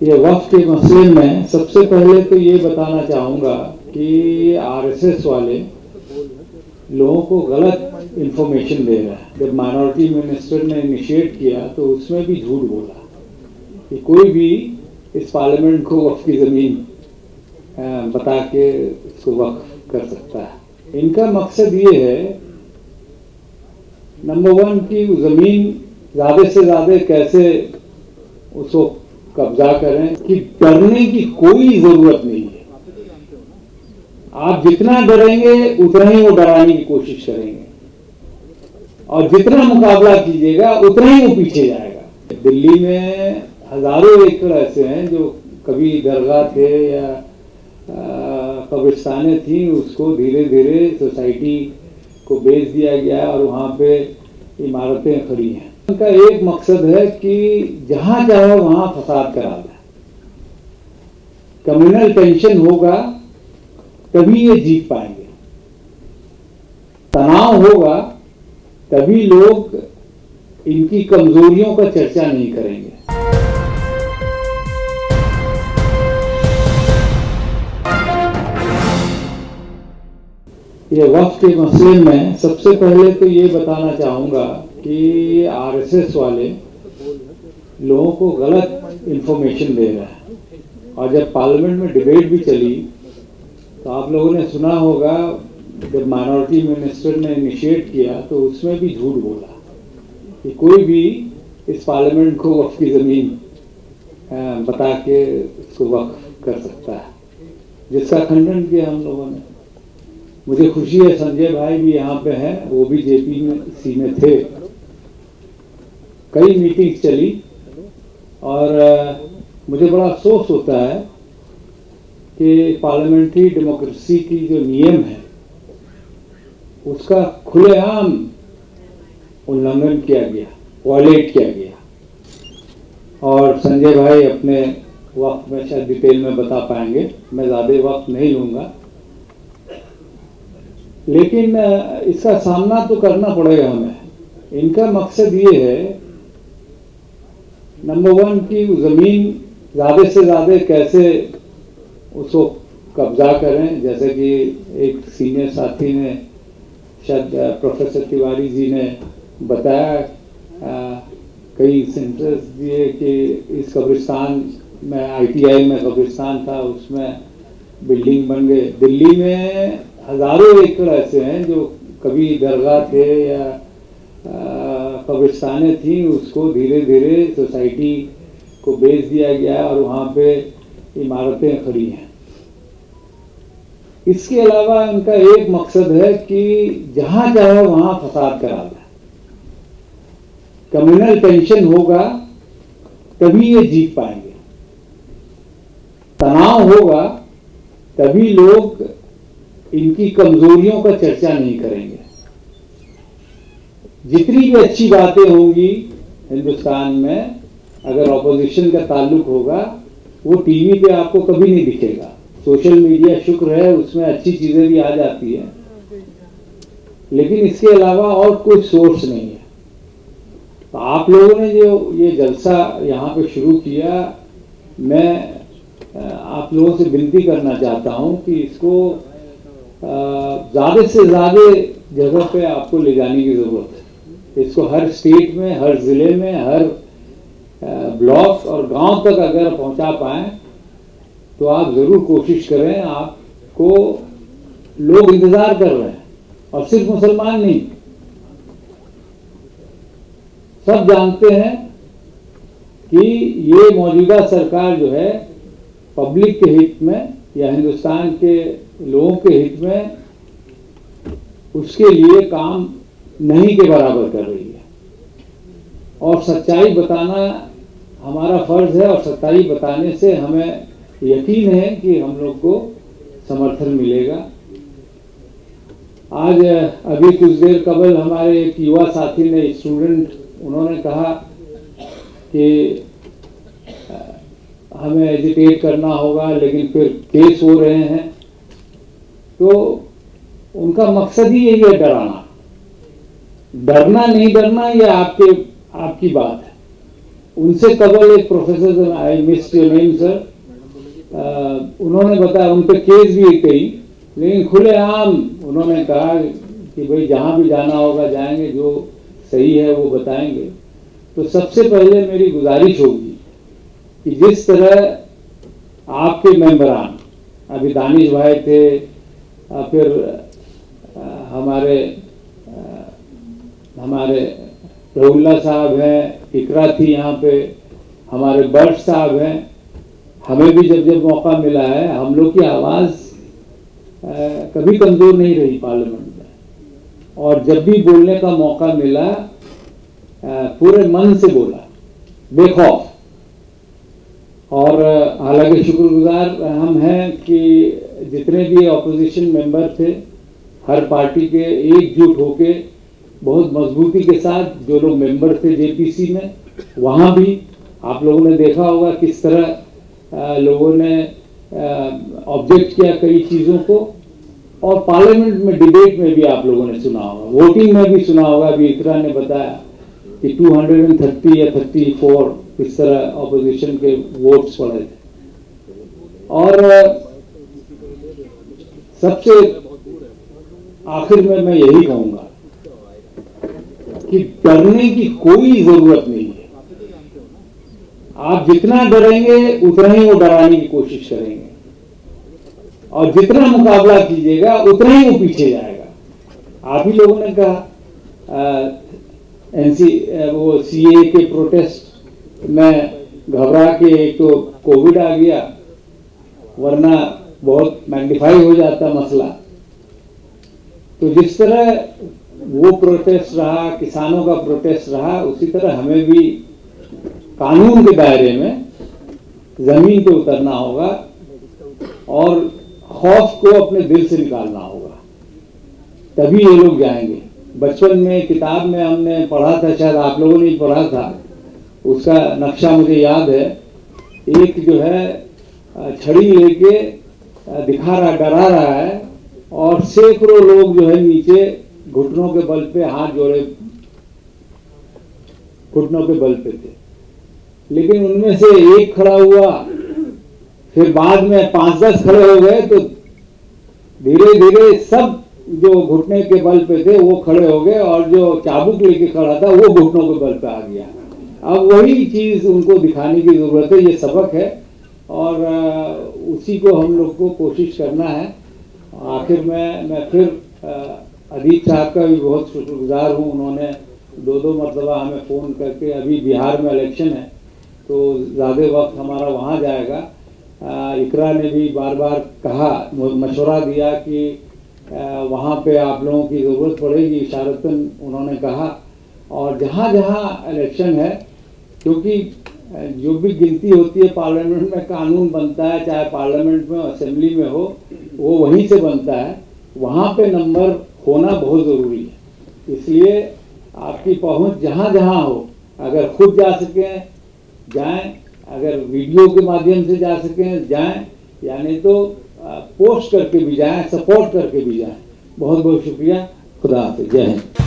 ये वक्फ के मसले में सबसे पहले तो ये बताना चाहूँगा कि आरएसएस वाले लोगों को गलत इन्फॉर्मेशन दे रहा है। जब माइनॉरिटी मिनिस्टर ने इनिशिएट किया तो उसमें भी झूठ बोला कि कोई भी इस पार्लियामेंट को वक्फ की ज़मीन बता के इसको वक्फ कर सकता है। इनका मकसद ये है, नंबर वन, की ज़मीन ज़्यादा से ज़्यादा कैसे उसको कब्जा करें, कि डरने की कोई ज़रूरत नहीं है। आप जितना डरेंगे उतना ही वो डराने की कोशिश करेंगे और जितना मुकाबला कीजिएगा उतना ही वो पीछे जाएगा। दिल्ली में हजारों एकड़ ऐसे हैं जो कभी दरगाह थे या कब्रिस्तानें थी, उसको धीरे धीरे सोसाइटी को बेच दिया गया और वहाँ पे इमारतें खड़ी हैं। उनका एक मकसद है कि जहाँ चाहे वहाँ फसाद करा दें। कम्युनल टेंशन होगा तभी ये जीत पाएंगे, तनाव होगा तभी लोग इनकी कमजोरियों का चर्चा नहीं करेंगे। ये वक्फ के मसले में सबसे पहले तो ये बताना चाहूँगा कि आरएसएस वाले लोगों को गलत इन्फॉर्मेशन दे रहा है। और जब पार्लियामेंट में डिबेट भी चली तो आप लोगों ने सुना होगा, जब माइनॉरिटी मिनिस्टर ने इनिशिएट किया तो उसमें भी झूठ बोला कि कोई भी इस पार्लियामेंट को वक्फ की ज़मीन बता के इसको वक्फ कर सकता है, जिसका खंडन किया हम लोगों ने। मुझे खुशी है संजय भाई भी यहाँ पे हैं, वो भी जेपीसी में थे। कई मीटिंग्स चली और मुझे बड़ा अफसोस होता है कि पार्लियामेंट्री डेमोक्रेसी की जो नियम है उसका खुलेआम उल्लंघन किया गया, वायलेट किया गया। और संजय भाई अपने वक्त में शायद डिटेल में बता पाएंगे, मैं ज़्यादा वक्त नहीं लूँगा, लेकिन इसका सामना तो करना पड़ेगा हमें। इनका मकसद ये है, नंबर वन, की ज़मीन ज़्यादा से ज़्यादा कैसे उसको कब्जा करें। जैसे कि एक सीनियर साथी ने, शायद प्रोफेसर तिवारी जी ने बताया, कई सेंटर्स दिए कि इस कब्रिस्तान में, आईटीआई में कब्रिस्तान था, उसमें बिल्डिंग बन गए। दिल्ली में हजारों एकड़ ऐसे हैं जो कभी दरगाह थे या कब्रिस्तानें थी, उसको धीरे धीरे सोसाइटी को बेच दिया गया और वहाँ पे इमारतें खड़ी हैं। इसके अलावा उनका एक मकसद है कि जहाँ चाहे वहाँ फसाद करा दें। कम्युनल टेंशन होगा तभी ये जीत पाएंगे, तनाव होगा तभी लोग इनकी कमजोरियों का चर्चा नहीं करेंगे। जितनी भी अच्छी बातें होंगी हिंदुस्तान में, अगर ऑपोजिशन का ताल्लुक होगा, वो टीवी पे आपको कभी नहीं दिखेगा। सोशल मीडिया शुक्र है, उसमें अच्छी चीजें भी आ जाती हैं, लेकिन इसके अलावा और कोई सोर्स नहीं है। तो आप लोगों ने जो ये जलसा यहाँ पे शुरू किया, मैं आप लोगों से विनती करना चाहता हूँ कि इसको ज़्यादा से ज़्यादा जगह पे आपको ले जाने की ज़रूरत है। इसको हर स्टेट में, हर ज़िले में, हर ब्लॉक और गांव तक अगर पहुंचा पाएं तो आप ज़रूर कोशिश करें। आपको लोग इंतज़ार कर रहे हैं, और सिर्फ मुसलमान नहीं, सब जानते हैं कि ये मौजूदा सरकार जो है पब्लिक के हित में या हिंदुस्तान के लोगों के हित में, उसके लिए काम नहीं के बराबर कर रही है। और सच्चाई बताना हमारा फर्ज है, और सच्चाई बताने से हमें यकीन है कि हम लोग को समर्थन मिलेगा। आज अभी कुछ देर कबल हमारे एक युवा साथी ने, स्टूडेंट, उन्होंने कहा कि हमें एजिटेट करना होगा, लेकिन फिर केस हो रहे हैं। तो उनका मकसद ही यही है, डराना। डरना नहीं डरना ये आपकी बात है। उनसे कबल एक professor, I missed your name sir, उन्होंने बताया, उन पर केस भी कही, लेकिन खुलेआम उन्होंने कहा कि भाई जहाँ भी जाना होगा जाएंगे, जो सही है वो बताएंगे। तो सबसे पहले मेरी गुजारिश होगी कि जिस तरह आपके मेंबरान, अभी दानिश भाई थे, फिर हमारे रहुल्ला साहब हैं, इकरा थी यहाँ पे, हमारे बर्ट साहब हैं, हमें भी जब जब मौका मिला है, हम लोग की आवाज़ कभी कमज़ोर नहीं रही पार्लियामेंट में, और जब भी बोलने का मौका मिला पूरे मन से बोला, बेखौफ। और हालांकि शुक्रगुजार हम हैं कि जितने भी ऑपोजिशन मेंबर थे, हर पार्टी के एकजुट होके बहुत मजबूती के साथ, जो लोग मेंबर थे जेपीसी में, वहाँ भी आप लोगों ने देखा होगा किस तरह लोगों ने ऑब्जेक्ट किया कई चीज़ों को, और पार्लियामेंट में डिबेट में भी आप लोगों ने सुना होगा, वोटिंग में भी सुना होगा। अभी इकरा ने बताया कि 230 या 34 इस तरह ऑपोजिशन के वोट्स पड़े थे। और सबसे आखिर में मैं यही कहूंगा कि डरने की कोई जरूरत नहीं है। आप जितना डरेंगे उतना ही वो डराने की कोशिश करेंगे, और जितना मुकाबला कीजिएगा उतना ही वो पीछे जाएगा। आप ही लोगों ने कहा वो सीए के प्रोटेस्ट में घबरा के, एक तो कोविड आ गया, वरना बहुत मैग्नीफाई हो जाता मसला। तो जिस तरह वो प्रोटेस्ट रहा, किसानों का प्रोटेस्ट रहा, उसी तरह हमें भी कानून के दायरे में जमीन पे उतरना होगा और खौफ को अपने दिल से निकालना होगा, तभी ये लोग जाएंगे। बचपन में किताब में हमने पढ़ा था, शायद आप लोगों ने पढ़ा था, उसका नक्शा मुझे याद है। एक जो है छड़ी लेके दिखा रहा, डरा रहा है, और सैकड़ों लोग जो है नीचे घुटनों के बल पे, हाथ जोड़े घुटनों के बल पे थे। लेकिन उनमें से एक खड़ा हुआ, फिर बाद में 5-10 खड़े हो गए, तो धीरे धीरे सब जो घुटने के बल पे थे वो खड़े हो गए, और जो चाबुक लेके खड़ा था वो घुटनों के बल पे आ गया। अब वही चीज उनको दिखाने की जरूरत है, ये सबक है, और उसी को हम लोग को कोशिश करना है। आखिर में मैं फिर अदीप साहब का भी बहुत शुक्रगुजार हूँ, उन्होंने 2-2 मरतबा हमें फ़ोन करके, अभी बिहार में इलेक्शन है तो ज़्यादा वक्त हमारा वहाँ जाएगा। इकरा ने भी बार बार कहा, मशवरा दिया कि वहाँ पे आप लोगों की ज़रूरत पड़ेगी, इशारतन उन्होंने कहा। और जहाँ जहाँ इलेक्शन है, क्योंकि जो भी गिनती होती है पार्लियामेंट में, कानून बनता है, चाहे पार्लियामेंट में असेंबली में हो, वो वहीं से बनता है, वहाँ पे नंबर होना बहुत ज़रूरी है। इसलिए आपकी पहुँच जहाँ जहाँ हो, अगर खुद जा सकें जाएं, अगर वीडियो के माध्यम से जा सकें जाएं, यानी तो पोस्ट करके भी जाएं, सपोर्ट करके भी जाएं। बहुत बहुत शुक्रिया। खुदा हाफिज़। जय हिंद।